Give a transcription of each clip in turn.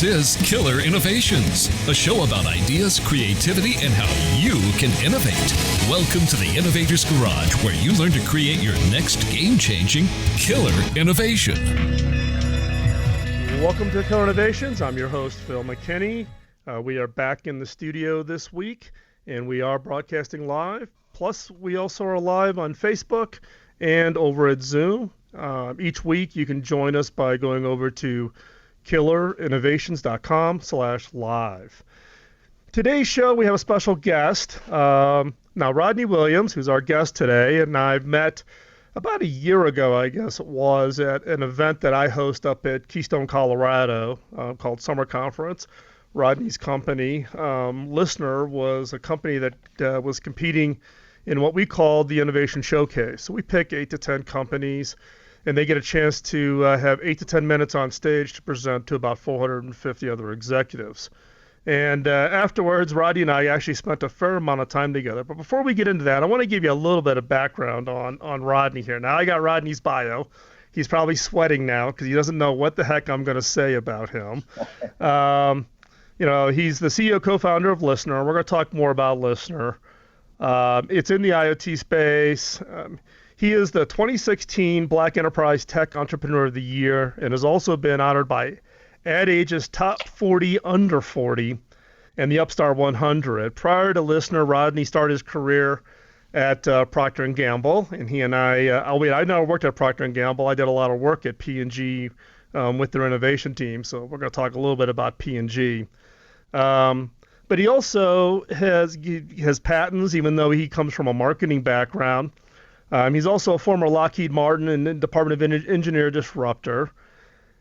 This is Killer Innovations, a show about ideas, creativity, and how you can innovate. Welcome to the Innovator's Garage, where you learn to create your next game-changing killer innovation. Welcome to Killer Innovations. I'm your host, Phil McKinney. We are back in the studio this week, and we are broadcasting live. Plus, we also are live on Facebook and over at Zoom. Each week, you can join us by going over to killerinnovations.com/live. Today's show, we have a special guest. Now, Rodney Williams, who's our guest today, and I've met about a year ago, I guess it was, at an event that I host up at Keystone, Colorado, called Summer Conference. Rodney's company, Listener, was a company that was competing in what we call the Innovation Showcase. So we pick 8 to 10 companies, and they get a chance to have 8 to 10 minutes on stage to present to about 450 other executives. And afterwards, Rodney and I actually spent a fair amount of time together. But before we get into that, I want to give you a little bit of background on Rodney here. Now, I got Rodney's bio. He's probably sweating now because he doesn't know what the heck I'm going to say about him. He's the CEO, co-founder of Listener. We're going to talk more about Listener. It's in the IoT space. He is the 2016 Black Enterprise Tech Entrepreneur of the Year and has also been honored by Ad Age's Top 40 Under 40 and the Upstart 100. Prior to Listener, Rodney started his career at Procter & Gamble, and he and I never worked at Procter & Gamble. I did a lot of work at P&G with their innovation team, so we're going to talk a little bit about P&G. But he also has patents, even though he comes from a marketing background. He's also a former Lockheed Martin and Department of Engineer disruptor.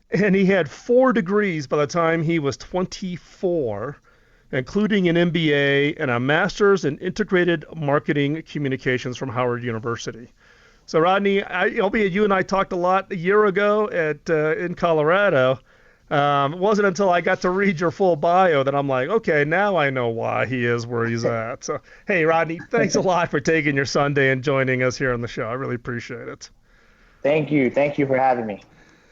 And he had 4 degrees by the time he was 24, including an MBA and a master's in integrated marketing communications from Howard University. So Rodney, albeit you and I talked a lot a year ago in Colorado, it wasn't until I got to read your full bio that I'm like, okay, now I know why he is where he's at. So, hey, Rodney, thanks a lot for taking your Sunday and joining us here on the show. I really appreciate it. Thank you. Thank you for having me.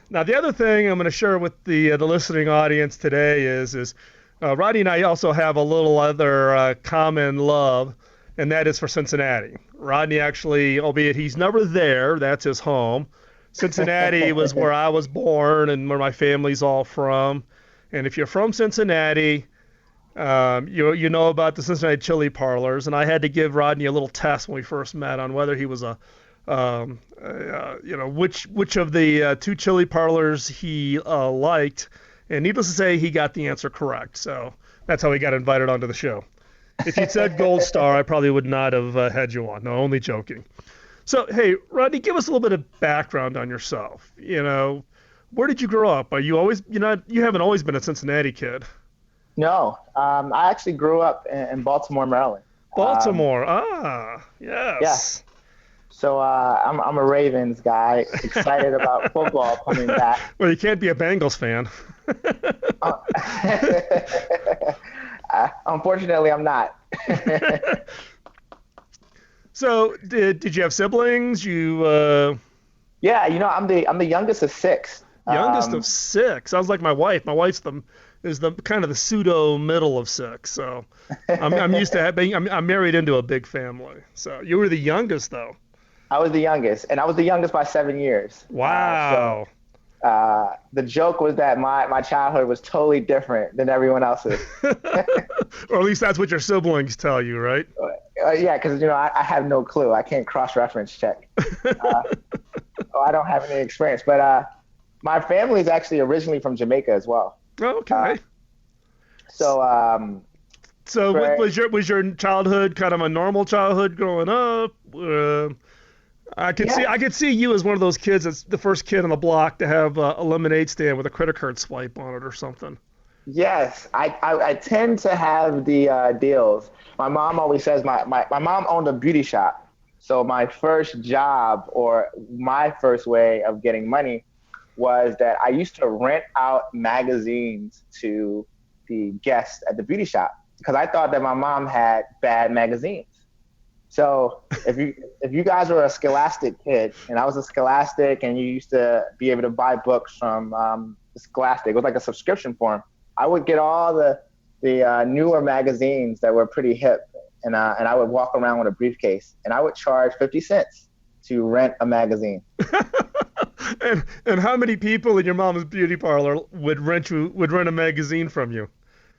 Now, the other thing I'm going to share with the listening audience today is Rodney and I also have a little other common love, and that is for Cincinnati. Rodney actually, albeit he's never there, that's his home. Cincinnati was where I was born and where my family's all from. And if you're from Cincinnati, you know about the Cincinnati chili parlors. And I had to give Rodney a little test when we first met on whether he was which of the 2 chili parlors he liked. And needless to say, he got the answer correct. So that's how he got invited onto the show. If you'd said Gold Star, I probably would not have had you on. No, only joking. So, hey, Rodney, give us a little bit of background on yourself. Where did you grow up? Are you always, you haven't always been a Cincinnati kid. No, I actually grew up in Baltimore, Maryland. Baltimore, yes. Yeah. So I'm a Ravens guy, excited about football coming back. Well, you can't be a Bengals fan. Unfortunately, I'm not. So did you have siblings? Yeah, I'm the youngest of 6. Youngest of 6. Sounds like my wife. My wife's is the kind of the pseudo middle of 6. So I'm used to having. I'm married into a big family. So you were the youngest, though. I was the youngest, and I was the youngest by 7 years. Wow. The joke was that my childhood was totally different than everyone else's. Or at least that's what your siblings tell you, right? Yeah, because I have no clue. I can't cross-reference check. I don't have any experience. But my family is actually originally from Jamaica as well. Okay. So was your childhood kind of a normal childhood growing up? I could see you as one of those kids that's the first kid on the block to have a lemonade stand with a credit card swipe on it or something. Yes, I tend to have the deals. My mom always says my mom owned a beauty shop. So my first job or my first way of getting money was that I used to rent out magazines to the guests at the beauty shop because I thought that my mom had bad magazines. So if you guys were a Scholastic kid, and I was a Scholastic, and you used to be able to buy books from Scholastic, it was like a subscription form. I would get all the newer magazines that were pretty hip, and I would walk around with a briefcase, and I would charge 50 cents to rent a magazine. And how many people in your mom's beauty parlor would rent a magazine from you?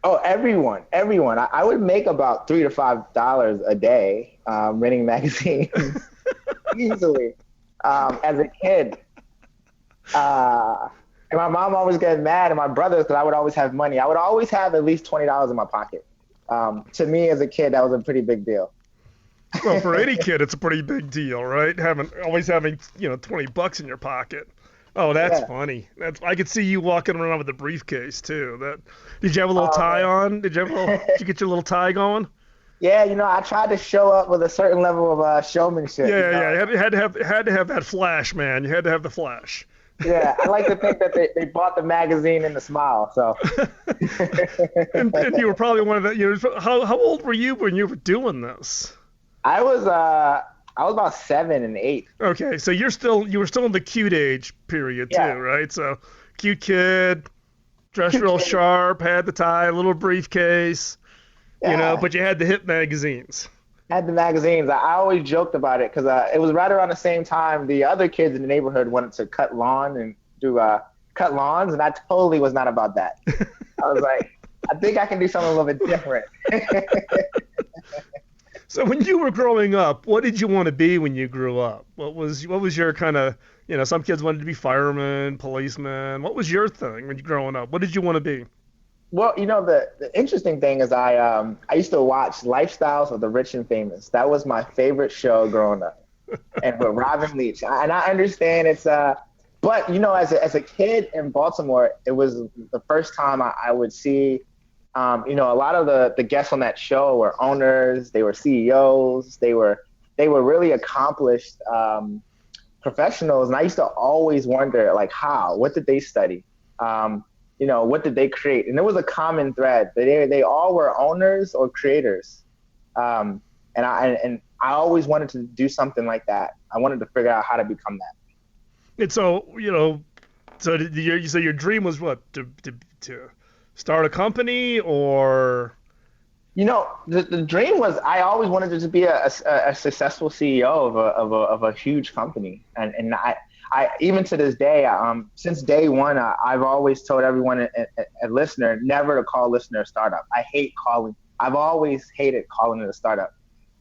Oh, everyone. I would make about $3 to $5 a day renting magazines easily as a kid. And my mom always got mad, and my brothers, because I would always have money. I would always have at least $20 in my pocket. To me, as a kid, that was a pretty big deal. Well, for any kid, it's a pretty big deal, right? Always having $20 in your pocket. Oh, that's funny. I could see you walking around with a briefcase too. Did you have a little tie on? Did you get your little tie going? Yeah, I tried to show up with a certain level of showmanship. Yeah. You had to have that flash, man. You had to have the flash. Yeah, I like to think that they bought the magazine in the smile. So. and you were probably one of the. How old were you when you were doing this? I was about 7 and 8. Okay, so you were still in the cute age period too, right? So cute kid, dressed real sharp, had the tie, little briefcase, but you had the hip magazines. Had the magazines. I always joked about it because it was right around the same time the other kids in the neighborhood wanted to cut lawns, and I totally was not about that. I was like, I think I can do something a little bit different. So when you were growing up, what did you want to be when you grew up? What was your kind of, some kids wanted to be firemen, policemen. What was your thing when you were growing up? What did you want to be? Well, the interesting thing is I used to watch Lifestyles of the Rich and Famous. That was my favorite show growing up, and with Robin Leach. And I understand it's but as a kid in Baltimore, it was the first time I would see. A lot of the guests on that show were owners, they were CEOs, they were really accomplished professionals. And I used to always wonder, like, what did they study? What did they create? And there was a common thread. They all were owners or creators. And I always wanted to do something like that. I wanted to figure out how to become that. And so, so your dream was what? To start a company, or? The dream was I always wanted to be a successful CEO of a huge company, and I even to this day, since day one, I've always told everyone a listener never to call listener a startup. I've always hated calling it a startup.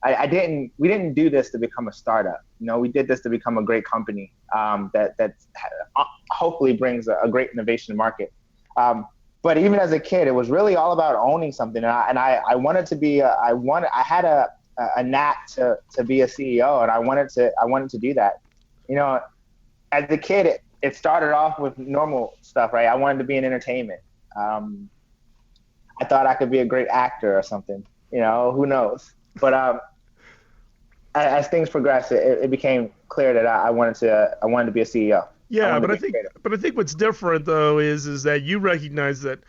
We didn't do this to become a startup. We did this to become a great company that hopefully brings a great innovation to market. But even as a kid, it was really all about owning something, and I wanted to be. I had a knack to be a CEO, and I wanted to do that. As a kid, it started off with normal stuff, right? I wanted to be in entertainment. I thought I could be a great actor or something. Who knows? But as things progressed, it became clear that I wanted to be a CEO. Yeah, but I think what's different though is that you recognize that,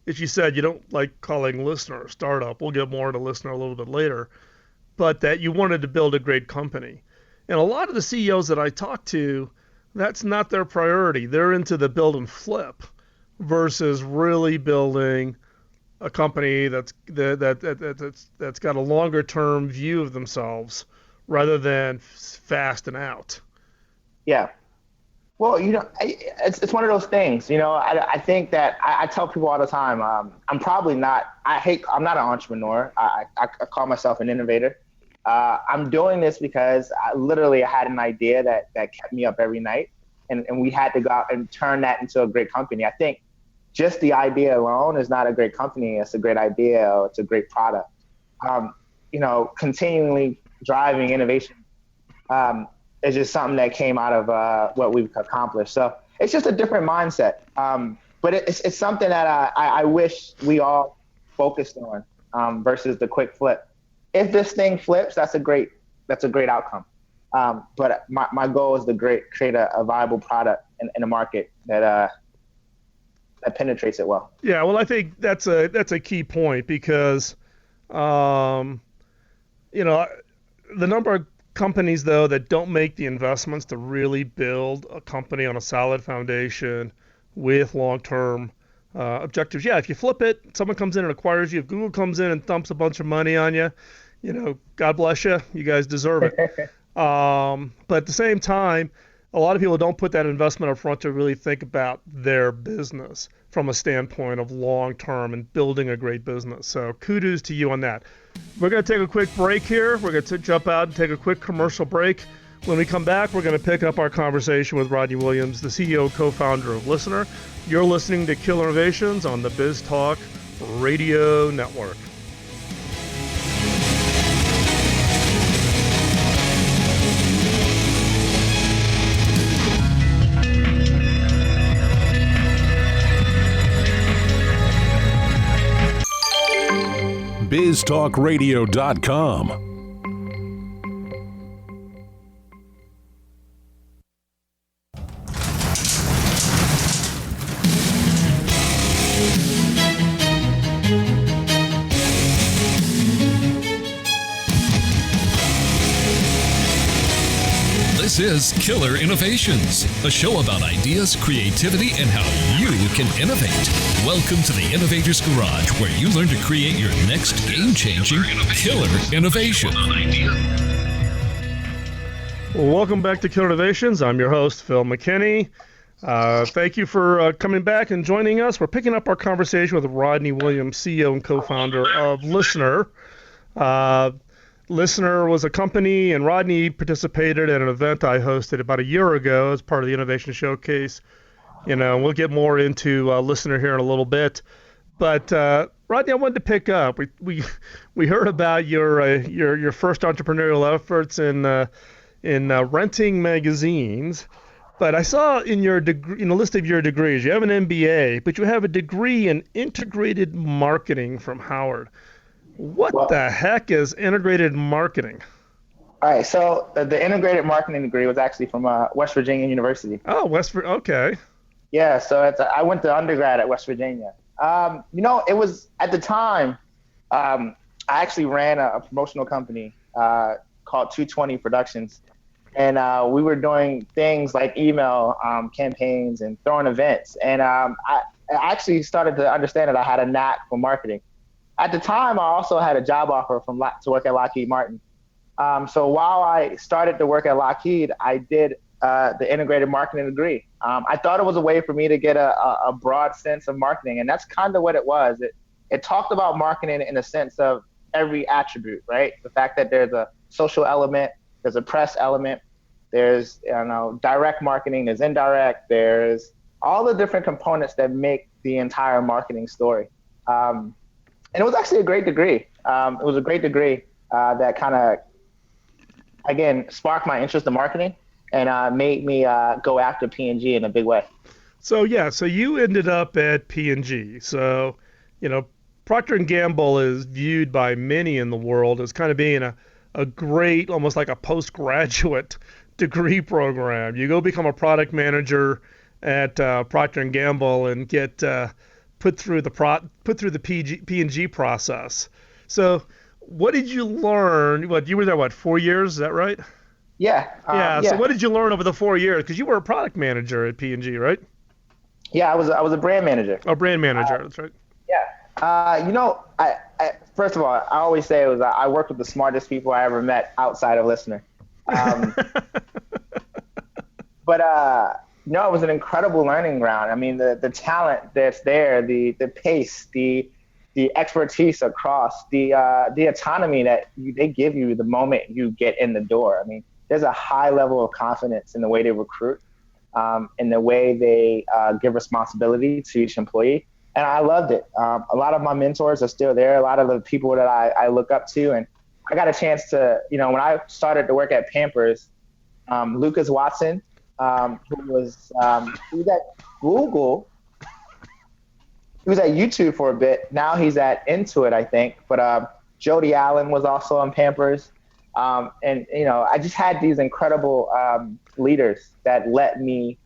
as you said, you don't like calling listener a startup. We'll get more into listener a little bit later, but that you wanted to build a great company. And a lot of the CEOs that I talk to, that's not their priority. They're into the build and flip versus really building a company that's got a longer term view of themselves rather than fast and out. Yeah. Well, it's one of those things. I think that I tell people all the time. I'm not an entrepreneur. I call myself an innovator. I'm doing this because I had an idea that kept me up every night, and we had to go out and turn that into a great company. I think just the idea alone is not a great company. It's a great idea, or it's a great product. Continually driving innovation is just something that came out of what we've accomplished. So it's just a different mindset. But it's something that I wish we all focused on versus the quick flip. If this thing flips, that's a great outcome. But my goal is to create a viable product in a market that penetrates it well. Yeah, well, I think that's a key point because, the number of companies though that don't make the investments to really build a company on a solid foundation with long-term objectives. Yeah, if you flip it, someone comes in and acquires you. If Google comes in and dumps a bunch of money on you, God bless you. You guys deserve it. But at the same time, a lot of people don't put that investment up front to really think about their business from a standpoint of long-term and building a great business. So kudos to you on that. We're going to take a quick break here. We're going to jump out and take a quick commercial break. When we come back, we're going to pick up our conversation with Rodney Williams, the CEO and co-founder of Listener. You're listening to Killer Innovations on the Biz Talk Radio Network. BizTalkRadio.com. This is Killer Innovations, a show about ideas, creativity, and how you can innovate. Welcome to the Innovator's Garage, where you learn to create your next game-changing killer innovation. Welcome back to Killer Innovations. I'm your host, Phil McKinney. Thank you for coming back and joining us. We're picking up our conversation with Rodney Williams, CEO and co-founder of Listener. Listener was a company, and Rodney participated in an event I hosted about a year ago as part of the Innovation Showcase. We'll get more into Listener here in a little bit. But Rodney, I wanted to pick up. We heard about your first entrepreneurial efforts in renting magazines. But I saw in your degree, in the list of your degrees, you have an MBA, but you have a degree in integrated marketing from Howard. What the heck is integrated marketing? All right, so the integrated marketing degree was actually from West Virginia University. Oh, okay. Yeah, so I went to undergrad at West Virginia. It was, at the time, I actually ran a promotional company called 220 Productions. And we were doing things like email campaigns and throwing events. And I actually started to understand that I had a knack for marketing. At the time, I also had a job offer to work at Lockheed Martin. So while I started to work at Lockheed, I did the integrated marketing degree. I thought it was a way for me to get a broad sense of marketing, and that's kind of what it was. It talked about marketing in a sense of every attribute, right? The fact that there's a social element, there's a press element, there's direct marketing, there's indirect, there's all the different components that make the entire marketing story. And it was actually a great degree. It was a great degree that kind of, again, sparked my interest in marketing and made me go after P&G in a big way. So you ended up at P&G. So, Procter & Gamble is viewed by many in the world as kind of being a great, almost like a postgraduate degree program. You go become a product manager at Procter & Gamble and get put through the P&G process. So what did you learn? You were there, 4 years? Is that right? Yeah. So what did you learn over the 4 years? Because you were a product manager at P&G, right? Yeah, I was a brand manager. Oh, brand manager. That's right. Yeah. I first of all, I always say I worked with the smartest people I ever met outside of Listener. But it was an incredible learning ground. I mean, the talent that's there, the pace, the expertise across, the autonomy that they give you the moment you get in the door. I mean, there's a high level of confidence in the way they recruit, in the way they give responsibility to each employee. And I loved it. A lot of my mentors are still there. A lot of the people that I look up to. And I got a chance to, when I started to work at Pampers, Lucas Watson, who was at Google. He was at YouTube for a bit. Now he's at Intuit, I think. But Jody Allen was also on Pampers. And I just had these incredible leaders that let me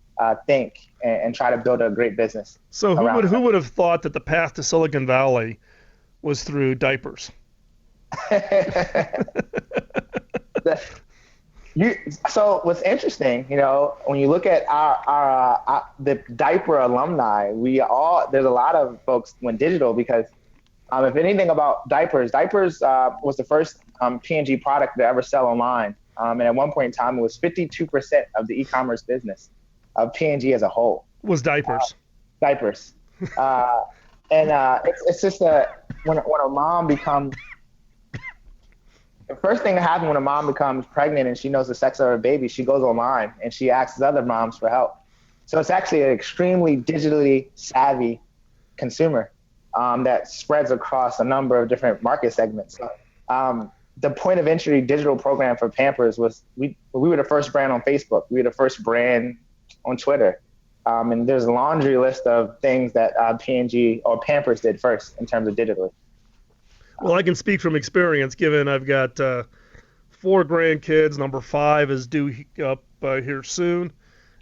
think and try to build a great business. So who would have thought that the path to Silicon Valley was through diapers? So what's interesting, when you look at the diaper alumni, there's a lot of folks went digital because if anything about diapers was the first P&G product to ever sell online. And at one point in time, it was 52% of the e-commerce business of P&G as a whole. Was diapers. Diapers. It's just when a mom becomes, the first thing that happens when a mom becomes pregnant and she knows the sex of her baby, she goes online and she asks other moms for help. So it's actually an extremely digitally savvy consumer that spreads across a number of different market segments. So, the point of entry digital program for Pampers was we were the first brand on Facebook. We were the first brand on Twitter. And there's a laundry list of things that P&G or Pampers did first in terms of digitally. Well, I can speak from experience, given I've got 4 grandkids. Number 5 is due up here soon.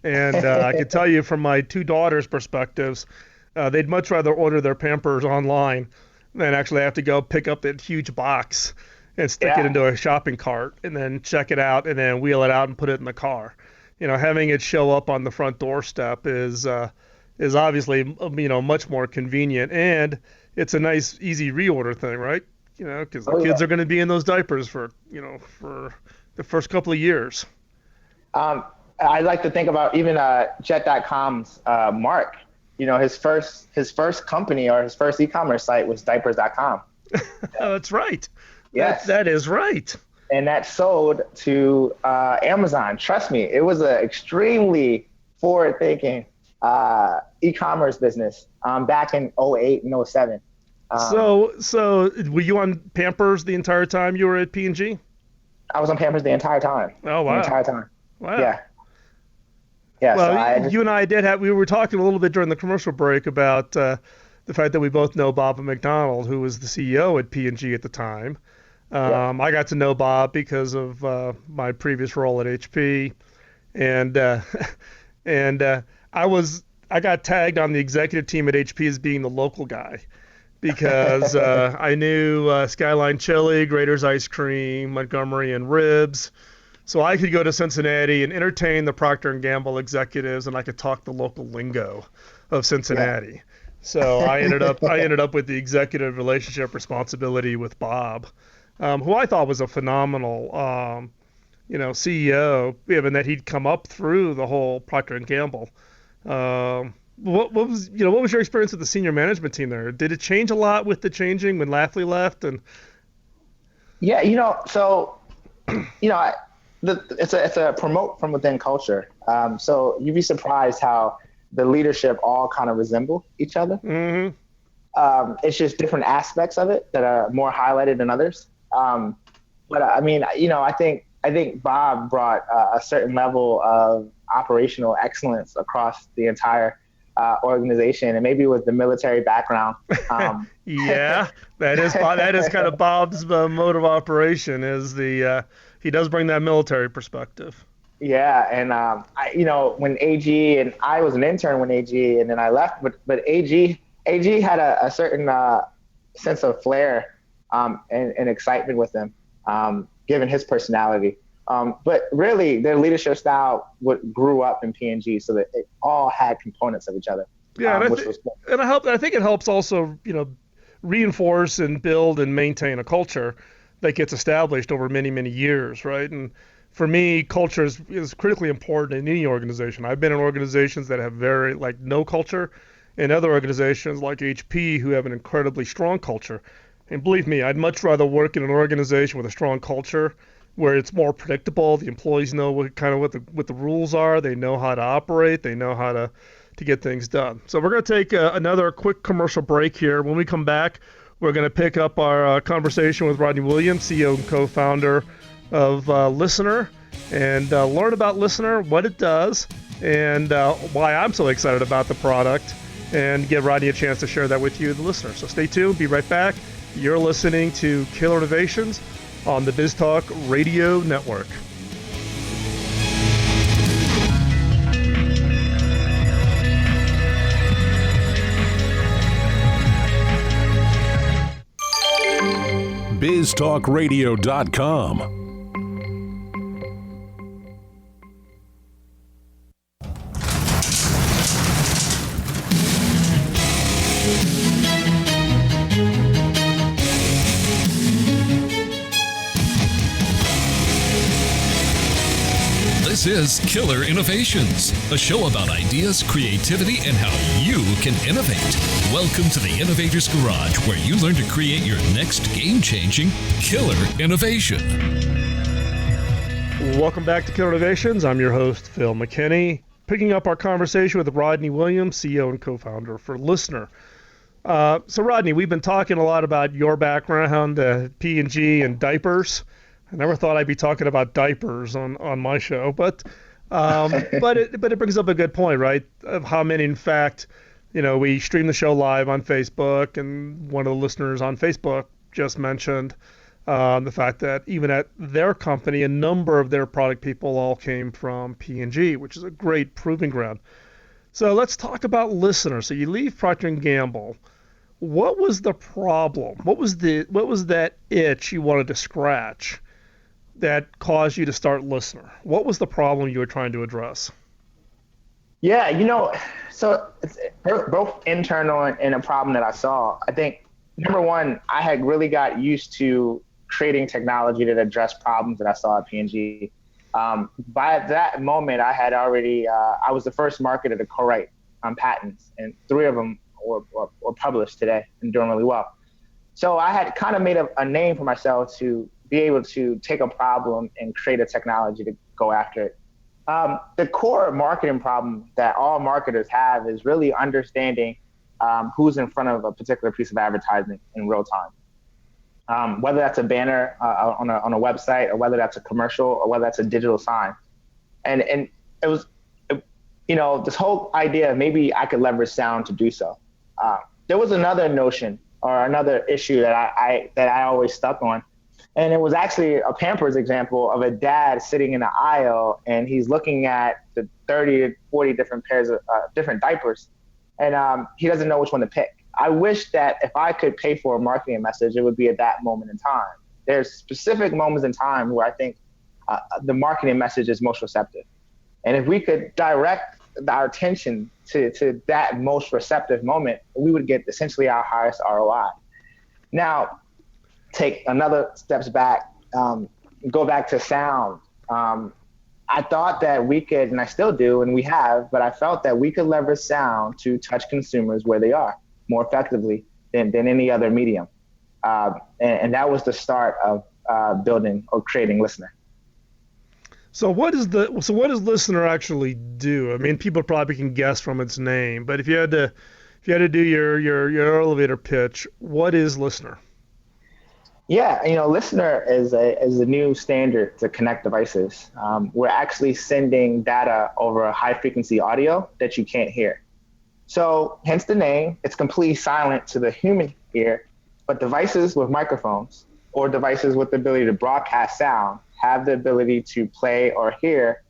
And I can tell you from my 2 daughters' perspectives, they'd much rather order their Pampers online than actually have to go pick up that huge box and stick it into a shopping cart and then check it out and then wheel it out and put it in the car. Having it show up on the front doorstep is obviously, much more convenient, and it's a nice, easy reorder thing, right? Because the kids are going to be in those diapers for the first couple of years. I like to think about even Jet.com's Mark. His first company or his first e-commerce site was Diapers.com. That's right. Yes, that is right. And that sold to Amazon. Trust me, it was an extremely forward-thinking e-commerce business back in 2008 and 2007. So were you on Pampers the entire time you were at P&G? I was on Pampers the entire time. Oh, wow. The entire time. Wow. Yeah. Yeah. Well, you and I we were talking a little bit during the commercial break about the fact that we both know Bob McDonald, who was the CEO at P&G at the time. I got to know Bob because of my previous role at HP, and I got tagged on the executive team at HP as being the local guy because I knew Skyline Chili, Grater's Ice Cream, Montgomery and Ribs, so I could go to Cincinnati and entertain the Procter & Gamble executives, and I could talk the local lingo of Cincinnati. Yeah. So I ended up with the executive relationship responsibility with Bob. Who I thought was a phenomenal, CEO, given that he'd come up through the whole Procter & Gamble. What was your experience with the senior management team there? Did it change a lot with the changing when Lafley left? And yeah, it's a promote from within culture. So you'd be surprised how the leadership all kind of resemble each other. Mm-hmm. It's just different aspects of it that are more highlighted than others. But I mean, I think Bob brought a certain level of operational excellence across the entire organization, and maybe it was the military background. Yeah, that is kind of Bob's mode of operation. He does bring that military perspective. Yeah, and when AG, and I was an intern when AG, and then I left, but AG had a certain sense of flair and excitement with him, given his personality. But really, their leadership style grew up in P&G, so that it all had components of each other. Yeah, I think it helps also, reinforce and build and maintain a culture that gets established over many, many years, right? And for me, culture is critically important in any organization. I've been in organizations that have very no culture, and other organizations like HP who have an incredibly strong culture. And believe me, I'd much rather work in an organization with a strong culture where it's more predictable. The employees know what the rules are. They know how to operate. They know how to get things done. So we're going to take another quick commercial break here. When we come back, we're going to pick up our conversation with Rodney Williams, CEO and co-founder of Listener, and learn about Listener, what it does, and why I'm so excited about the product, and give Rodney a chance to share that with you, the listener. So stay tuned. Be right back. You're listening to Killer Innovations on the BizTalk Radio Network. BizTalkRadio.com. This is Killer Innovations, a show about ideas, creativity, and how you can innovate. Welcome to the Innovator's Garage, where you learn to create your next game-changing killer innovation. Welcome back to Killer Innovations. I'm your host, Phil McKinney. Picking up our conversation with Rodney Williams, CEO and co-founder for Listener. So Rodney, we've been talking a lot about your background, P&G and diapers. I never thought I'd be talking about diapers on my show, but it brings up a good point, right? Of how many, in fact, we stream the show live on Facebook, and one of the listeners on Facebook just mentioned the fact that even at their company, a number of their product people all came from P&G, which is a great proving ground. So let's talk about Listener. So you leave Procter & Gamble. What was the problem? What was that itch you wanted to scratch that caused you to start Listener? What was the problem you were trying to address? Yeah, so it's both internal and a problem that I saw. I think, number one, I had really got used to creating technology that addressed problems that I saw at P&G. By that moment, I had already, I was the first marketer to co-write on patents, and 3 of them were published today and doing really well. So I had kind of made a name for myself to be able to take a problem and create a technology to go after it. The core marketing problem that all marketers have is really understanding who's in front of a particular piece of advertising in real time. Whether that's a banner on a website, or whether that's a commercial, or whether that's a digital sign. And it was, this whole idea of maybe I could leverage sound to do so. There was another notion or another issue that I always stuck on. And it was actually a Pampers example of a dad sitting in an aisle, and he's looking at the 30 to 40 different pairs of different diapers, and he doesn't know which one to pick. I wish that if I could pay for a marketing message, it would be at that moment in time. There's specific moments in time where I think the marketing message is most receptive. And if we could direct our attention to that most receptive moment, we would get essentially our highest ROI. Now, take another steps back, go back to sound. I thought that we could, and I still do, and we have, but I felt that we could leverage sound to touch consumers where they are more effectively than any other medium. And that was the start of building or creating Listener. So what does Listener actually do? I mean, people probably can guess from its name, but if you had to do your elevator pitch, what is Listener? Yeah, Listener is a new standard to connect devices. We're actually sending data over high frequency audio that you can't hear. So hence the name. It's completely silent to the human ear, but devices with microphones or devices with the ability to broadcast sound have the ability to play or hear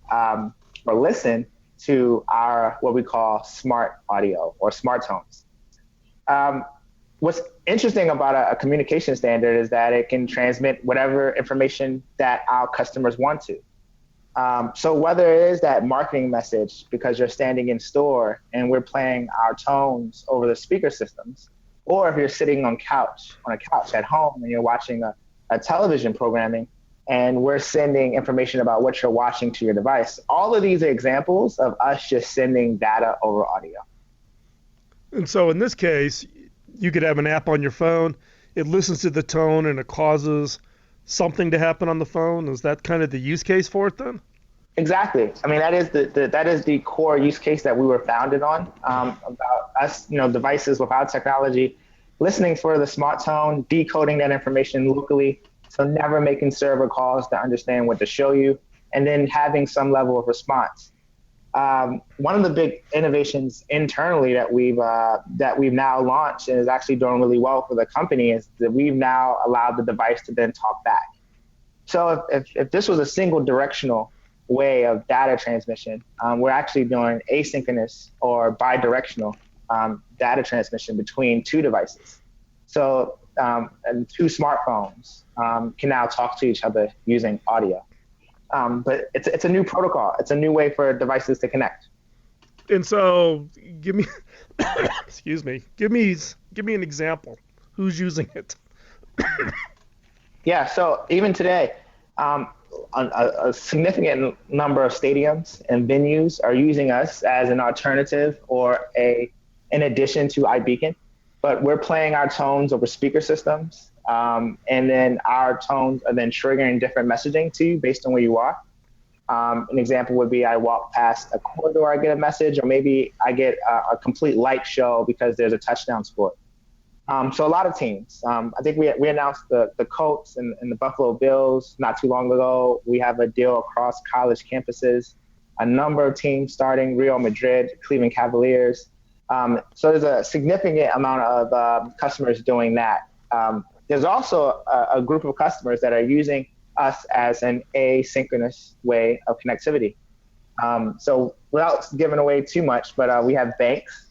or listen to our what we call smart audio or smart tones. What's interesting about a communication standard is that it can transmit whatever information that our customers want to. So whether it is that marketing message because you're standing in store and we're playing our tones over the speaker systems, or if you're sitting on a couch at home and you're watching a television programming and we're sending information about what you're watching to your device, all of these are examples of us just sending data over audio. And so in this case, you could have an app on your phone, it listens to the tone and it causes something to happen on the phone. Is that kind of the use case for it then? Exactly. I mean, that is the core use case that we were founded on, about us, devices without technology, listening for the smart tone, decoding that information locally, so never making server calls to understand what to show you, and then having some level of response. One of the big innovations internally that we've now launched and is actually doing really well for the company is that we've now allowed the device to then talk back. So if this was a single directional way of data transmission, we're actually doing asynchronous or bidirectional data transmission between 2 devices. So and 2 smartphones can now talk to each other using audio. But it's a new protocol. It's a new way for devices to connect. And so, give me an example. Who's using it? Yeah. So even today, a significant number of stadiums and venues are using us as an alternative or in addition to iBeacon. But we're playing our tones over speaker systems, and then our tones are then triggering different messaging to you based on where you are. An example would be I walk past a corridor, I get a message, or maybe I get a complete light show because there's a touchdown score. So a lot of teams. I think we announced the Colts and the Buffalo Bills not too long ago. We have a deal across college campuses, a number of teams starting, Real Madrid, Cleveland Cavaliers. So there's a significant amount of customers doing that. There's also a group of customers that are using us as an asynchronous way of connectivity. So without giving away too much, but we have banks,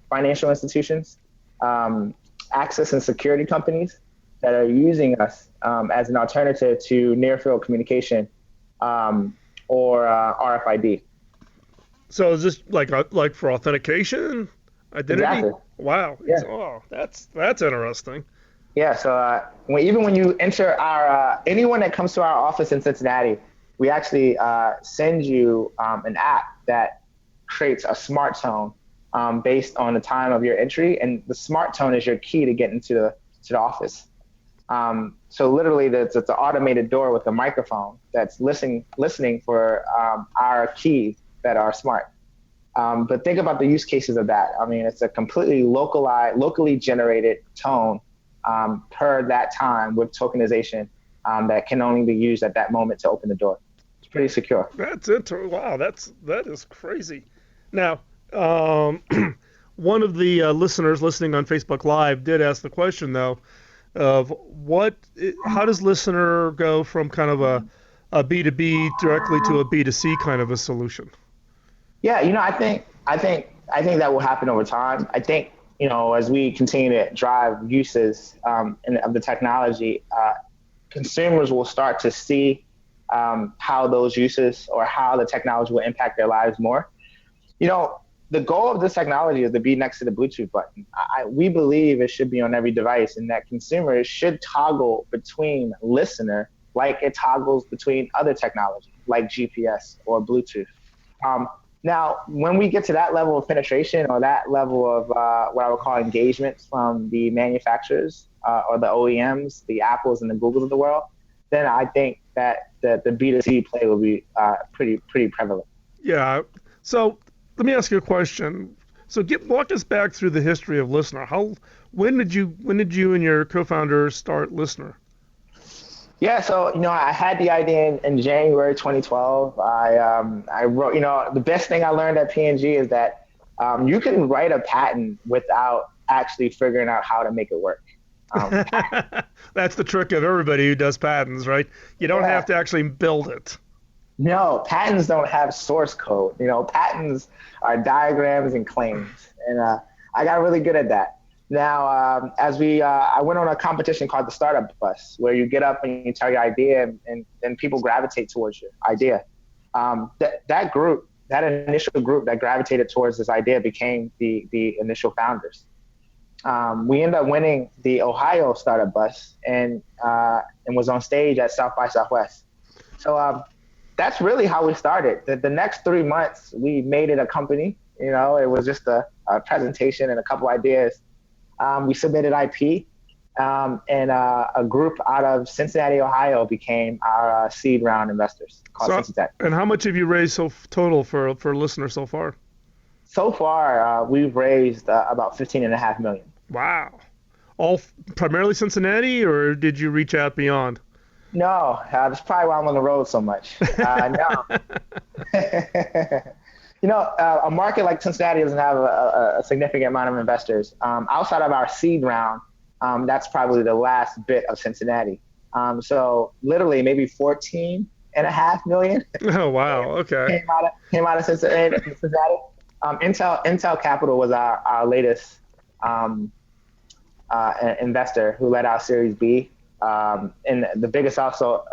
financial institutions, access and security companies that are using us as an alternative to near-field communication or RFID. So is this like for authentication, identity? Exactly. Wow. Yeah. Oh, that's interesting. Yeah. So even when you enter our anyone that comes to our office in Cincinnati, we actually send you an app that creates a smart tone based on the time of your entry, and the smart tone is your key to get into the office. So literally, it's an automated door with a microphone that's listening for our keys that are smart. But think about the use cases of that. I mean, it's a completely locally generated tone per that time with tokenization that can only be used at that moment to open the door. It's pretty secure. Wow, that is crazy. Now, one of the listeners listening on Facebook Live did ask the question, though, of how does Listener go from kind of a B2B directly to a B2C kind of a solution? Yeah, I think that will happen over time. I think, as we continue to drive uses of the technology, consumers will start to see how those uses or how the technology will impact their lives more. The goal of this technology is to be next to the Bluetooth button. We believe it should be on every device, and that consumers should toggle between Listener like it toggles between other technology, like GPS or Bluetooth. Now, when we get to that level of penetration or that level of what I would call engagement from the manufacturers or the OEMs, the Apples and the Googles of the world, then I think that the B2C play will be pretty prevalent. Yeah. So let me ask you a question. So walk us back through the history of Listener. When did you and your co-founder start Listener? Yeah, so I had the idea in January 2012. I wrote, the best thing I learned at P&G is that you can write a patent without actually figuring out how to make it work. That's the trick of everybody who does patents, right? You don't have to actually build it. No, patents don't have source code. Patents are diagrams and claims, and I got really good at that. Now, I went on a competition called the Startup Bus, where you get up and you tell your idea, and people gravitate towards your idea. That initial group that gravitated towards this idea became the initial founders. We ended up winning the Ohio Startup Bus and was on stage at South by Southwest. So that's really how we started. The next 3 months, we made it a company. It was just a presentation and a couple ideas. We submitted IP, and a group out of Cincinnati, Ohio became our seed round investors called Cincinnati. And how much have you raised total for Listener so far? So far, we've raised about $15.5 million. Wow. All primarily Cincinnati, or did you reach out beyond? No, that's probably why I'm on the road so much. No. A market like Cincinnati doesn't have a significant amount of investors. Outside of our seed round, that's probably the last bit of Cincinnati. So literally maybe 14.5 million. Oh, wow. Okay. Came out of Cincinnati. Intel Capital was our latest investor who led our Series B. And the biggest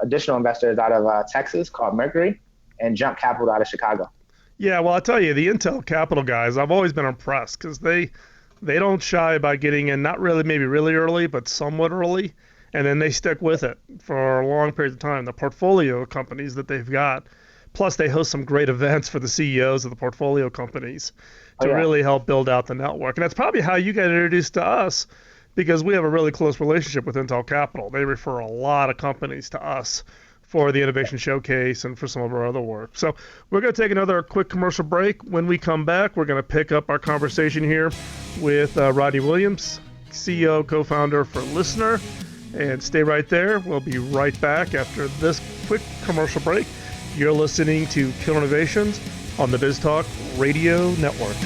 additional investor is out of Texas called Mercury, and Jump Capital out of Chicago. Yeah, well, I'll tell you, the Intel Capital guys, I've always been impressed because they don't shy about getting in, not really, maybe really early, but somewhat early. and then they stick with it for a long period of time. The portfolio companies that they've got, plus they host some great events for the CEOs of the portfolio companies to really help build out the network. And that's probably how you got introduced to us, because we have a really close relationship with Intel Capital. They refer a lot of companies to us for the Innovation Showcase and for some of our other work. So we're going to take another quick commercial break. When we come back, we're going to pick up our conversation here with Rodney Williams, CEO, co-founder for Listener. And stay right there. We'll be right back after this quick commercial break. You're listening to Killer Innovations on the BizTalk Radio Network.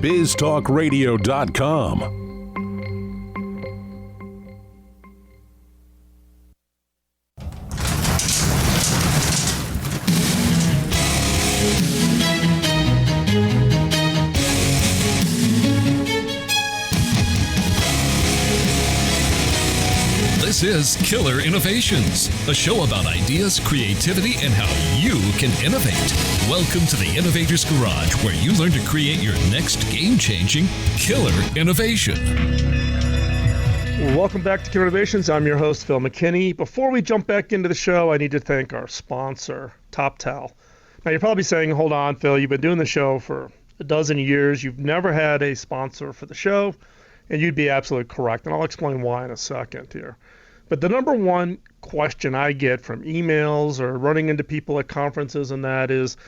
BizTalkRadio.com. This is Killer Innovations, a show about ideas, creativity, and how you can innovate. Welcome to the Innovator's Garage, where you learn to create your next game-changing killer innovation. Welcome back to Killer Innovations. I'm your host, Phil McKinney. Before we jump back into the show, I need to thank our sponsor, TopTal. Now, you're probably saying, hold on, Phil, you've been doing the show for a dozen years. You've never had a sponsor for the show, and you'd be absolutely correct. And I'll explain why in a second here. But the number one question I get from emails or running into people at conferences and that is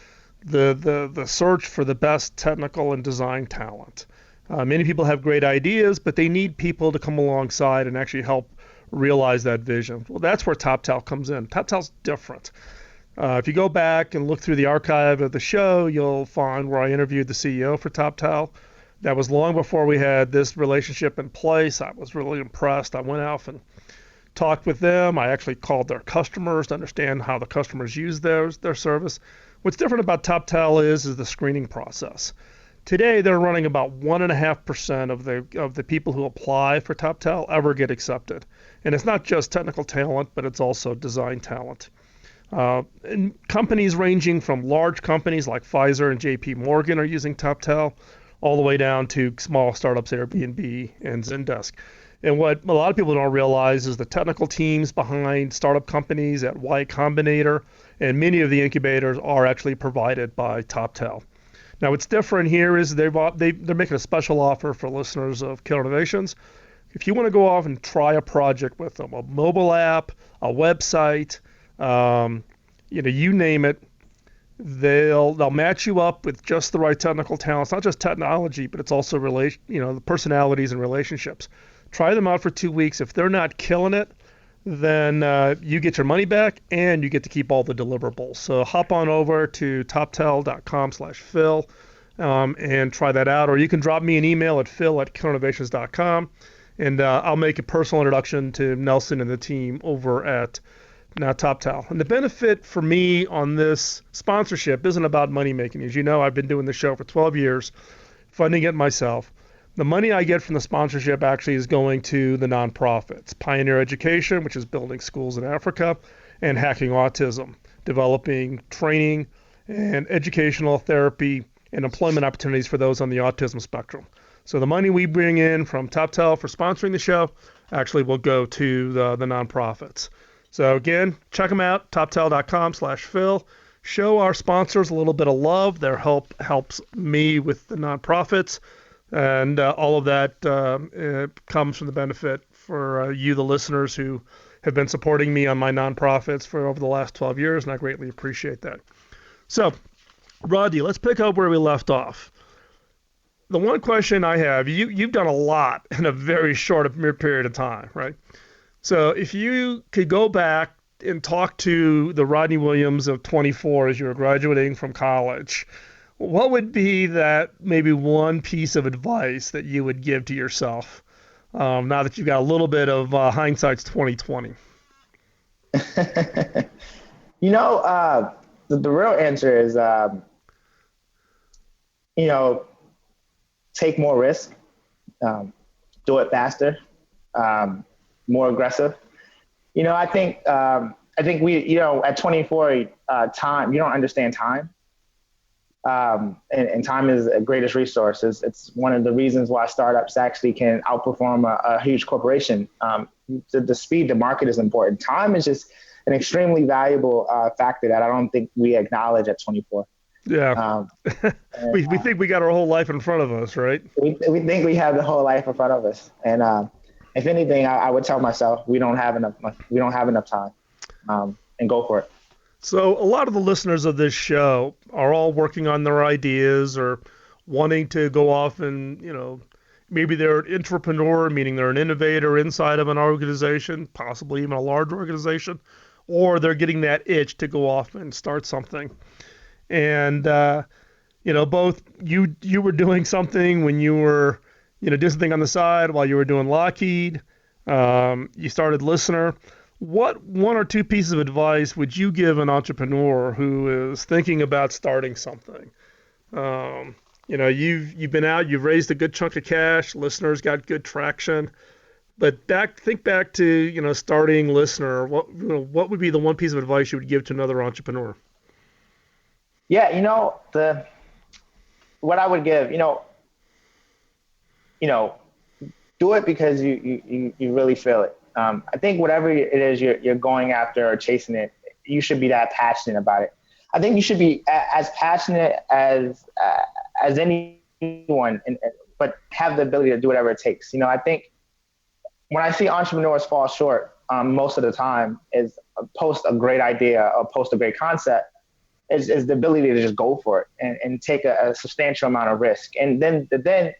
the search for the best technical and design talent. Many people have great ideas, but they need people to come alongside and actually help realize that vision. Well, that's where TopTal comes in. TopTal's different. If you go back and look through the archive of the show, you'll find where I interviewed the CEO for TopTal. That was long before we had this relationship in place. I was really impressed. I went out and talked with them. I actually called their customers to understand how the customers use their service. What's different about TopTal is the screening process. Today, they're running about 1.5% of the people who apply for TopTal ever get accepted. And it's not just technical talent, but it's also design talent. And companies ranging from large companies like Pfizer and JP Morgan are using TopTal, all the way down to small startups, Airbnb and Zendesk. And what a lot of people don't realize is the technical teams behind startup companies at Y Combinator and many of the incubators are actually provided by TopTal. Now, what's different here is they're making a special offer for listeners of Killer Innovations. If you want to go off and try a project with them, a mobile app, a website, you name it, they'll match you up with just the right technical talent. It's not just technology, but it's also the personalities and relationships. Try them out for 2 weeks. If they're not killing it, then you get your money back and you get to keep all the deliverables. So hop on over to toptal.com/Phil and try that out. Or you can drop me an email at phil@killerinnovations.com and I'll make a personal introduction to Nelson and the team over at TopTal. And the benefit for me on this sponsorship isn't about money making. As you know, I've been doing the show for 12 years, funding it myself. The money I get from the sponsorship actually is going to the nonprofits, Pioneer Education, which is building schools in Africa, and Hacking Autism, developing training and educational therapy and employment opportunities for those on the autism spectrum. So the money we bring in from TopTal for sponsoring the show actually will go to the nonprofits. So again, check them out, toptal.com/Phil. Show our sponsors a little bit of love. Their help helps me with the nonprofits. And all of that comes from the benefit for you, the listeners who have been supporting me on my nonprofits for over the last 12 years, and I greatly appreciate that. So, Rodney, let's pick up where we left off. The one question I have, you've done a lot in a very short period of time, right? So if you could go back and talk to the Rodney Williams of 24 as you were graduating from college, what would be that maybe one piece of advice that you would give to yourself now that you've got a little bit of hindsight's 2020? The real answer is, take more risk, do it faster, more aggressive. I think we, at 24, time, you don't understand time. And time is the greatest resource. It's one of the reasons why startups actually can outperform a huge corporation. The speed to market is important. Time is just an extremely valuable factor that I don't think we acknowledge at 24. Yeah. We think we got our whole life in front of us, right? We think we have the whole life in front of us. And if anything, I would tell myself we don't have enough time, and go for it. So a lot of the listeners of this show are all working on their ideas or wanting to go off and, maybe they're an entrepreneur, meaning they're an innovator inside of an organization, possibly even a large organization, or they're getting that itch to go off and start something. And, both you were doing something when you were, doing something on the side while you were doing Lockheed. You started Listener. What one or two pieces of advice would you give an entrepreneur who is thinking about starting something? You've been out, you've raised a good chunk of cash, Listener's got good traction, but think back to, starting Listener. What would be the one piece of advice you would give to another entrepreneur? Yeah, what I would give, do it because you really feel it. I think whatever it is you're going after or chasing it, you should be that passionate about it. I think you should be as passionate as anyone, but have the ability to do whatever it takes. I think when I see entrepreneurs fall short, most of the time is post a great idea or post a great concept, is the ability to just go for it and take a substantial amount of risk. And then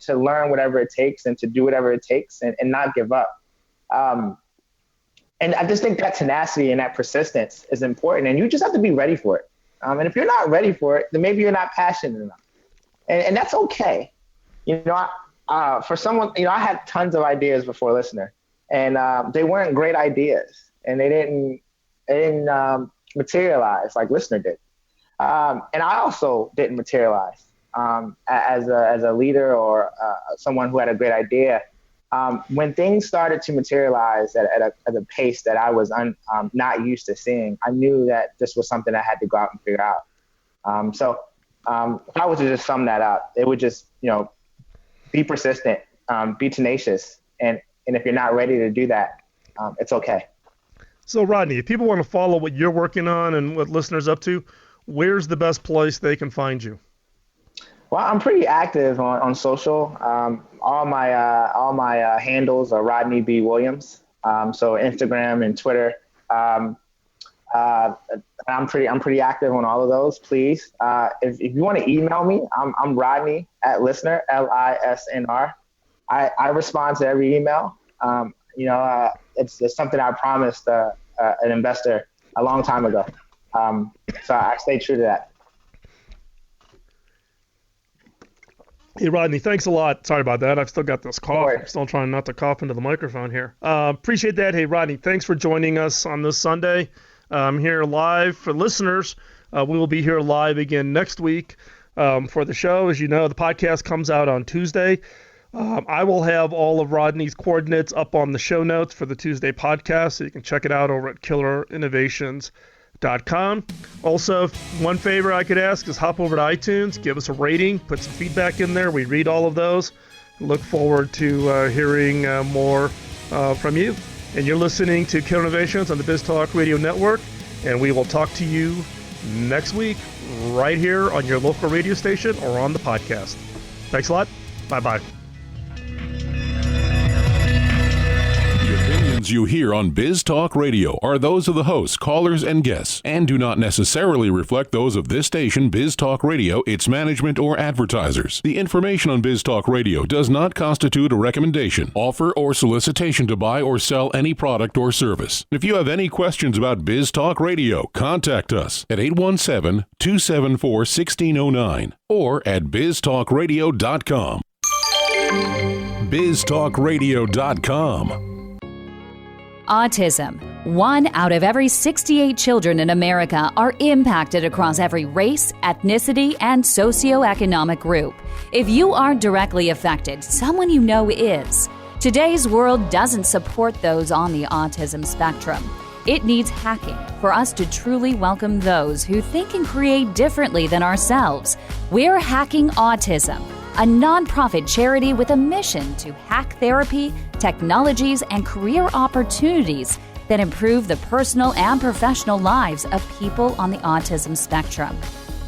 to learn whatever it takes and to do whatever it takes and not give up. And I just think that tenacity and that persistence is important, and you just have to be ready for it. And if you're not ready for it, then maybe you're not passionate enough, and that's okay. For someone, I had tons of ideas before Listener, and they weren't great ideas, and they didn't materialize like Listener did. And I also didn't materialize as a leader or someone who had a great idea. When things started to materialize at a pace that I was not used to seeing, I knew that this was something I had to go out and figure out. So if I was to just sum that up, it would just, be persistent, be tenacious. And if you're not ready to do that, it's okay. So Rodney, if people want to follow what you're working on and what Listener's up to, where's the best place they can find you? Well, I'm pretty active on social. All my handles are Rodney B. Williams. So Instagram and Twitter. I'm pretty active on all of those. Please, if you want to email me, I'm Rodney at Listener, LISNR. I respond to every email. It's something I promised an investor a long time ago. So I stay true to that. Hey, Rodney, thanks a lot. Sorry about that. I've still got this cough. I'm still trying not to cough into the microphone here. Appreciate that. Hey, Rodney, thanks for joining us on this Sunday. I'm here live for listeners. We will be here live again next week for the show. As you know, the podcast comes out on Tuesday. I will have all of Rodney's coordinates up on the show notes for the Tuesday podcast, so you can check it out over at killerinnovations.com. Also, one favor I could ask is hop over to iTunes, give us a rating, put some feedback in there. We read all of those. Look forward to hearing more from you. And you're listening to Killer Innovations on the Biz Talk Radio Network, and we will talk to you next week right here on your local radio station or on the podcast. Thanks a lot. Bye-bye. You hear on Biz Talk Radio are those of the hosts, callers, and guests, and do not necessarily reflect those of this station, Biz Talk Radio, its management, or advertisers. The information on Biz Talk Radio does not constitute a recommendation, offer, or solicitation to buy or sell any product or service. If you have any questions about Biz Talk Radio, contact us at 817-274-1609 or at biztalkradio.com. biztalkradio.com. Autism. 1 out of every 68 children in America are impacted across every race, ethnicity, and socioeconomic group. If you aren't directly affected, someone you know is. Today's world doesn't support those on the autism spectrum. It needs hacking for us to truly welcome those who think and create differently than ourselves. We're Hacking Autism, a nonprofit charity with a mission to hack therapy, technologies, and career opportunities that improve the personal and professional lives of people on the autism spectrum.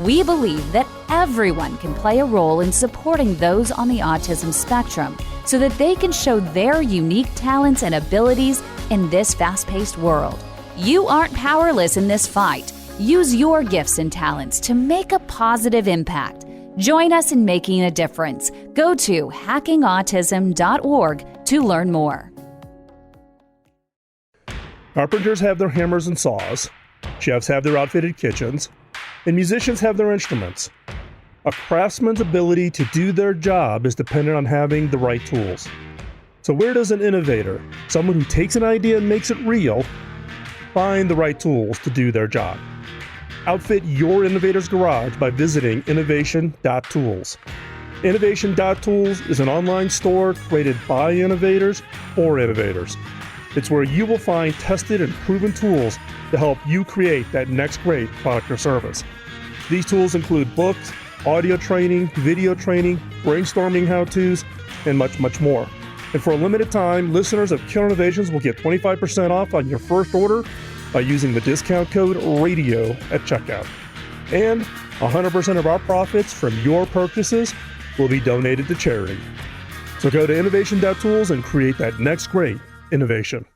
We believe that everyone can play a role in supporting those on the autism spectrum so that they can show their unique talents and abilities in this fast-paced world. You aren't powerless in this fight. Use your gifts and talents to make a positive impact. Join us in making a difference. Go to hackingautism.org to learn more. Carpenters have their hammers and saws, chefs have their outfitted kitchens, and musicians have their instruments. A craftsman's ability to do their job is dependent on having the right tools. So where does an innovator, someone who takes an idea and makes it real, find the right tools to do their job? Outfit your innovator's garage by visiting innovation.tools. Innovation.tools is an online store created by innovators for innovators. It's where you will find tested and proven tools to help you create that next great product or service. These tools include books, audio training, video training, brainstorming how-tos, and much, much more. And for a limited time, listeners of Killer Innovations will get 25% off on your first order by using the discount code RADIO at checkout. And 100% of our profits from your purchases will be donated to charity. So go to innovation.tools and create that next great innovation.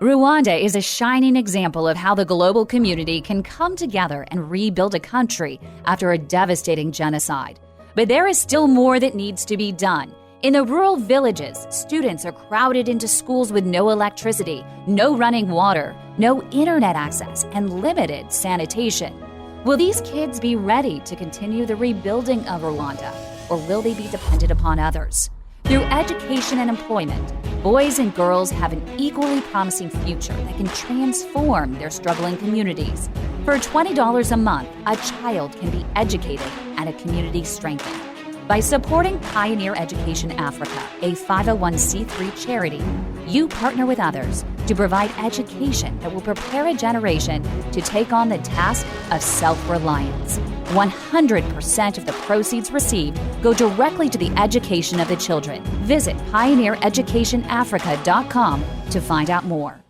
Rwanda is a shining example of how the global community can come together and rebuild a country after a devastating genocide. But there is still more that needs to be done. In the rural villages, students are crowded into schools with no electricity, no running water, no internet access, and limited sanitation. Will these kids be ready to continue the rebuilding of Rwanda, or will they be dependent upon others? Through education and employment, boys and girls have an equally promising future that can transform their struggling communities. For $20 a month, a child can be educated and a community strengthened. By supporting Pioneer Education Africa, a 501c3 charity, you partner with others to provide education that will prepare a generation to take on the task of self-reliance. 100% of the proceeds received go directly to the education of the children. Visit pioneereducationafrica.com to find out more.